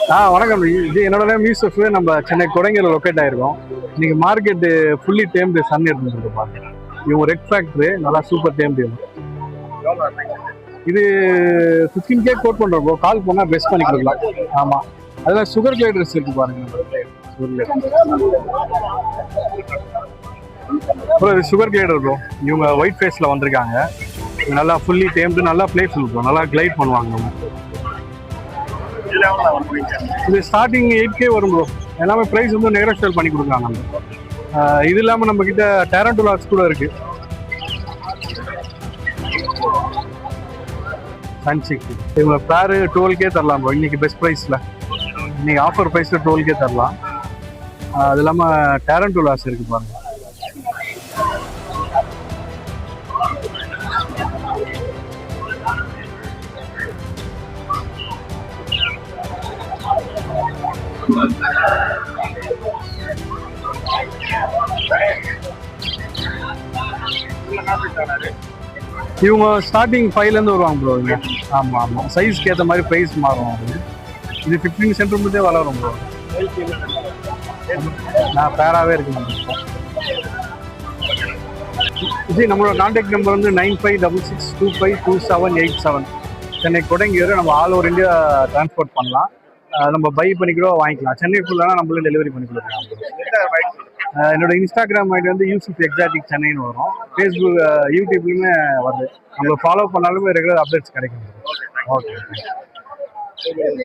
வணக்கம். இது என்னோட நேம் யூசஃப். நம்ம சென்னை கொடைங்கல் லொக்கேட் ஆயிருக்கோம். இன்னைக்கு மார்க்கெட்டு ஃபுல்லி டேம்டு சன் இருந்துருக்கு பாருங்க. இவங்க ரெட் ஃபேக்ட்ரி நல்லா சூப்பர் டேம்டு. இது 15K கோட் பண்றோம் ப்ரோ. கால் பண்ணா பெஸ்ட் பண்ணி கொடுக்கலாம். ஆமா, அதெல்லாம் சுகர் கிளைடர்ஸ் இருக்கு பாருங்க. ப்ரோ இது சுகர் கிளைடர் ப்ரோ. இவங்க ஒயிட் ஃபேஸ்ல வந்திருக்காங்க. நல்லா ஃபுல்லி டேம்டு, நல்லா பிளேஃபுல் ப்ரோ. நல்லா கிளைட் பண்ணுவாங்க. இது ஸ்டார்டிங் 8K வரும் ப்ரோ. எல்லாமே ப்ரைஸ் வந்து நெகோஷியேட் பண்ணி கொடுக்குறாங்க. இது இல்லாமல் நம்ம கிட்ட டேரண்டுலாஸ் கூட இருக்கு. சன்சிக் இவங்க பேரு 12K தரலாம் ப்ரோ. இன்னைக்கு பெஸ்ட் ப்ரைஸில், இன்னைக்கு ஆஃபர் ப்ரைஸில் 12K தரலாம். அது இல்லாமல் டேரண்டுலாஸ் இருக்கு பாருங்க. இவங்க ஸ்டார்டிங் 5லேருந்து வருவாங்க ப்ரோ. இங்கே ஆமாம் ஆமாம், சைஸ்க்கு ஏற்ற மாதிரி ப்ரைஸ் மாறும். அது இது 15 சென்டிமீட்டரே வளரும் ப்ரோ. நான் பேராகவே இருக்கு. இது நம்மளோட கான்டாக்ட் நம்பர் வந்து 9566252787. சென்னை கொடைங்கூர். நம்ம ஆல் ஓவர் இந்தியா டிரான்ஸ்போர்ட் பண்ணலாம். நம்ம பை பண்ணிக்கூட வாங்கிக்கலாம். சென்னை ஃபுல்லாக நம்மளே டெலிவரி பண்ணி கொடுக்கலாம். என்னோட இன்ஸ்டாகிராம் ஐடி வந்து யூசஃப் எக்ஸாட்டிக் சென்னைன்னு வரும். ஃபேஸ்புக் யூடியூப்லையுமே வருது. நம்ம ஃபாலோ பண்ணாலுமே ரெகுலர் அப்டேட்ஸ் கிடைக்கும். ஓகே.